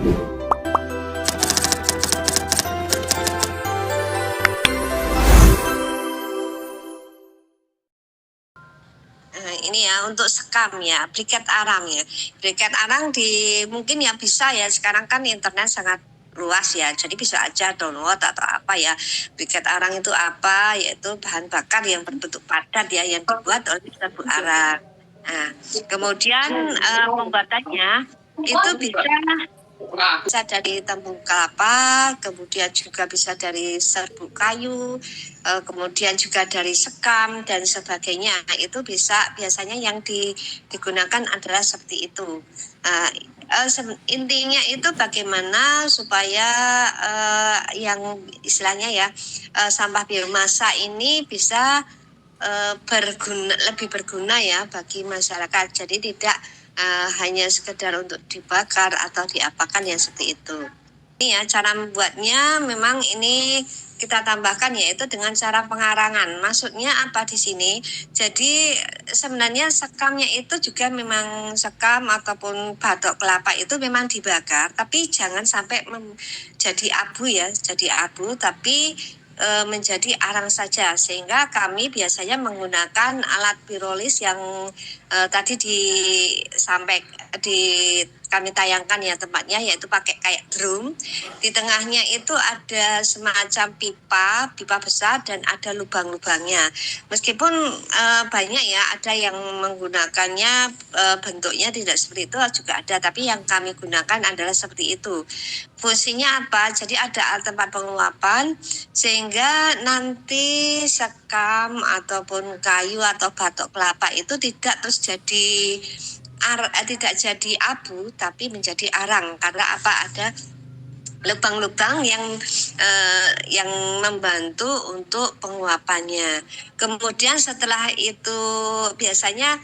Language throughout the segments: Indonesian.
Ini ya untuk sekam ya, briket arang ya. Briket arang mungkin yang bisa ya, sekarang kan internet sangat luas ya, jadi bisa aja download atau apa ya. Briket arang itu apa? Yaitu bahan bakar yang berbentuk padat ya, yang dibuat oleh serbuk arang. Nah, kemudian pembuatannya itu bisa dari tembung kelapa, kemudian juga bisa dari serbuk kayu, kemudian juga dari sekam dan sebagainya. Itu biasanya yang digunakan adalah seperti itu. Intinya itu bagaimana supaya yang istilahnya ya sampah biomasa ini bisa lebih berguna ya bagi masyarakat. Jadi tidak hanya sekedar untuk dibakar atau diapakan yang seperti itu. Ini ya cara membuatnya, memang ini kita tambahkan yaitu dengan cara pengarangan. Maksudnya apa di sini? Jadi sebenarnya sekamnya itu juga memang sekam ataupun batok kelapa itu memang dibakar, tapi jangan sampai jadi abu ya, jadi abu, tapi menjadi arang saja, sehingga kami biasanya menggunakan alat pirolis yang tadi kami tayangkan ya tempatnya, yaitu pakai kayak drum. Di tengahnya itu ada semacam pipa besar dan ada lubang-lubangnya. Meskipun banyak ya, ada yang menggunakannya bentuknya tidak seperti itu juga ada, tapi yang kami gunakan adalah seperti itu. Fungsinya apa? Jadi ada tempat penguapan sehingga nanti sekam ataupun kayu atau batok kelapa itu tidak terus tidak jadi abu tapi menjadi arang, karena apa? Ada lubang-lubang yang membantu untuk penguapannya. Kemudian setelah itu biasanya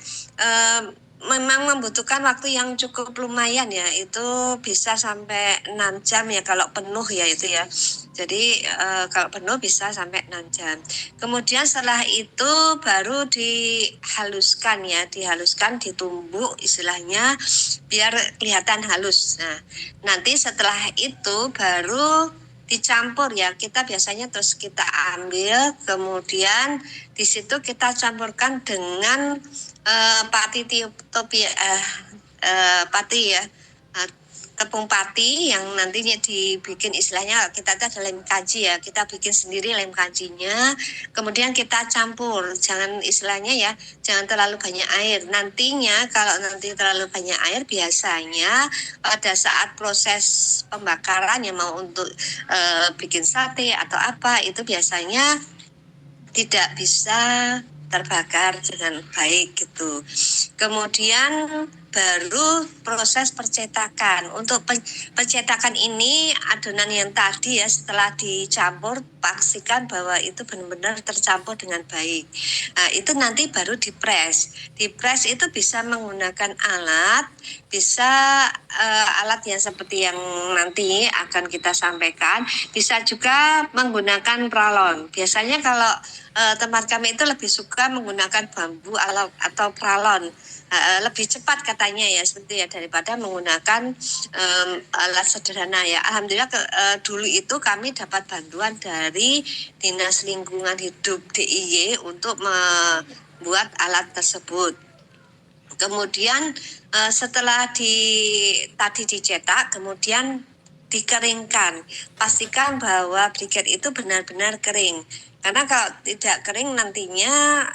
memang membutuhkan waktu yang cukup lumayan ya, itu bisa sampai 6 jam ya kalau penuh ya itu ya. Jadi kalau penuh bisa sampai 6 jam. Kemudian setelah itu baru dihaluskan ya, ditumbuk istilahnya biar kelihatan halus. Nah, nanti setelah itu baru dicampur ya, kita biasanya terus kita ambil, kemudian di situ kita campurkan dengan pati ya, tepung pati yang nantinya dibikin istilahnya kita itu ada lem kaji ya, kita bikin sendiri lem kajinya, kemudian kita campur, jangan istilahnya ya, jangan terlalu banyak air. Nantinya kalau nanti terlalu banyak air, biasanya pada saat proses pembakaran yang mau untuk bikin sate atau apa, itu biasanya tidak bisa terbakar dengan baik gitu. Kemudian baru proses percetakan. Untuk percetakan ini adonan yang tadi ya, setelah dicampur pastikan bahwa itu benar-benar tercampur dengan baik. Nah, itu nanti baru dipres. Dipres itu bisa menggunakan alat, bisa alat yang seperti yang nanti akan kita sampaikan, bisa juga menggunakan pralon. Biasanya kalau tempat kami itu lebih suka menggunakan bambu atau pralon, lebih cepat katanya ya, seperti ya, daripada menggunakan alat sederhana ya. Alhamdulillah dulu itu kami dapat bantuan dari Dinas Lingkungan Hidup DIY untuk membuat alat tersebut. Kemudian setelah tadi dicetak, kemudian dikeringkan. Pastikan bahwa briket itu benar-benar kering. Karena kalau tidak kering nantinya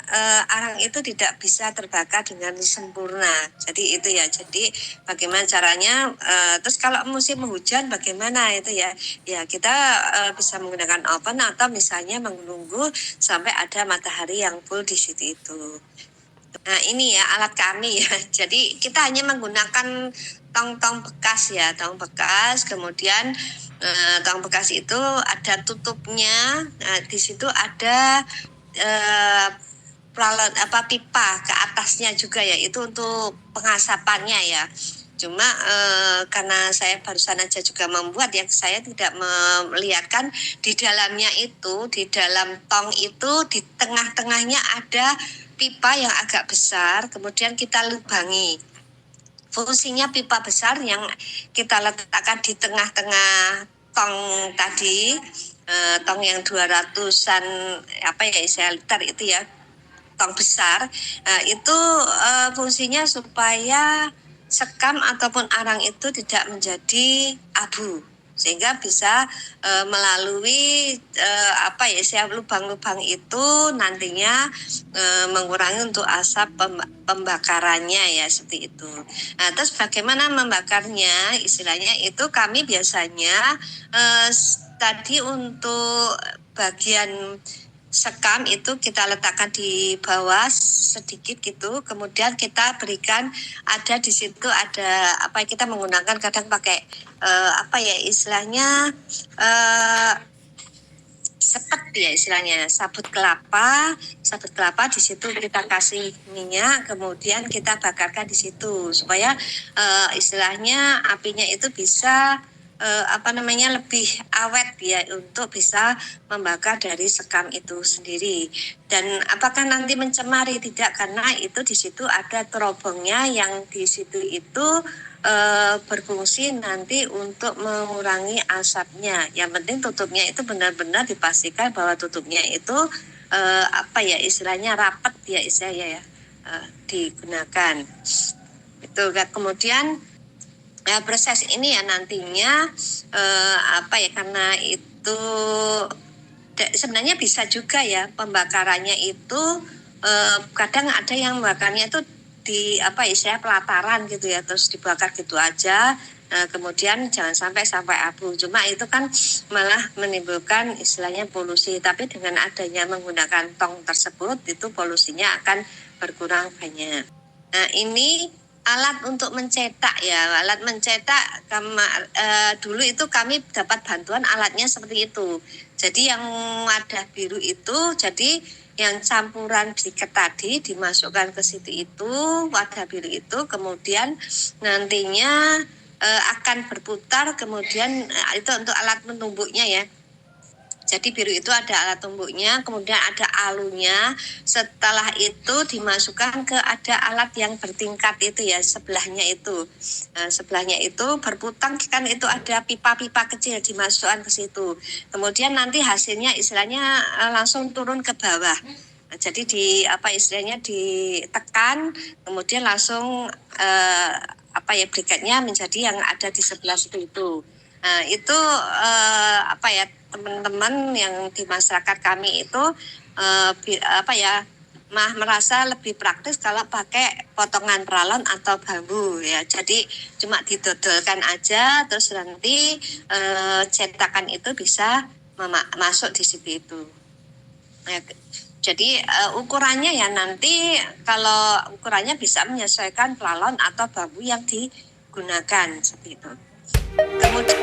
arang itu tidak bisa terbakar dengan sempurna. Jadi itu ya. Jadi bagaimana caranya? Terus kalau musim hujan bagaimana itu ya? Ya kita bisa menggunakan oven atau misalnya menunggu sampai ada matahari yang full di situ itu. Nah ini ya alat kami ya. Jadi kita hanya menggunakan tong-tong bekas ya, tong bekas. Kemudian tong bekas itu ada tutupnya. Nah, di situ ada pipa ke atasnya juga ya. Itu untuk pengasapannya ya. Cuma karena saya barusan aja juga membuat ya, saya tidak melihatkan di dalamnya itu, di dalam tong itu di tengah-tengahnya ada pipa yang agak besar, kemudian kita lubangi. fungsinya pipa besar yang kita letakkan di tengah-tengah tong tadi, tong yang 200-an liter itu ya, tong besar, itu fungsinya supaya sekam ataupun arang itu tidak menjadi abu, sehingga bisa melalui lubang-lubang itu nantinya mengurangi untuk asap pembakarannya ya, seperti itu. Nah, terus bagaimana membakarnya? Istilahnya itu kami biasanya tadi untuk bagian sekam itu kita letakkan di bawah sedikit gitu, kemudian kita berikan, ada di situ ada kita menggunakan kadang pakai sepet ya, istilahnya sabut kelapa di situ kita kasih minyak, kemudian kita bakarkan di situ supaya istilahnya apinya itu bisa lebih awet ya, untuk bisa membakar dari sekam itu sendiri. Dan apakah nanti mencemari? Tidak, karena itu di situ ada terobongnya yang di situ itu berfungsi nanti untuk mengurangi asapnya. Yang penting tutupnya itu benar-benar dipastikan bahwa tutupnya itu istilahnya rapat ya, istilahnya ya, digunakan. Itu kemudian proses ini ya nantinya karena itu sebenarnya bisa juga ya pembakarannya itu kadang ada yang membakarnya itu di pelataran gitu ya, terus dibakar gitu aja, kemudian jangan sampai abu. Cuma itu kan malah menimbulkan istilahnya polusi. Tapi dengan adanya menggunakan tong tersebut itu polusinya akan berkurang banyak. Nah, ini alat untuk mencetak ya, alat mencetak dulu itu kami dapat bantuan alatnya seperti itu. Jadi yang wadah biru itu, jadi yang campuran briket tadi dimasukkan ke situ itu, wadah biru itu, kemudian nantinya akan berputar, kemudian itu untuk alat menumbuknya ya. Jadi biru itu ada alat tumbuknya, kemudian ada alunya. Setelah itu dimasukkan ke ada alat yang bertingkat itu ya, sebelahnya itu. Sebelahnya itu berputar kan, itu ada pipa-pipa kecil dimasukkan ke situ. Kemudian nanti hasilnya istilahnya langsung turun ke bawah. Jadi istilahnya ditekan, kemudian langsung briketnya menjadi yang ada di sebelah situ itu. Itu teman-teman yang di masyarakat kami itu merasa lebih praktis kalau pakai potongan pralon atau bambu ya. Jadi cuma didodolkan aja, terus nanti cetakan itu bisa masuk di situ itu. Jadi ukurannya ya nanti kalau ukurannya bisa menyesuaikan pralon atau bambu yang digunakan seperti itu. Kemudian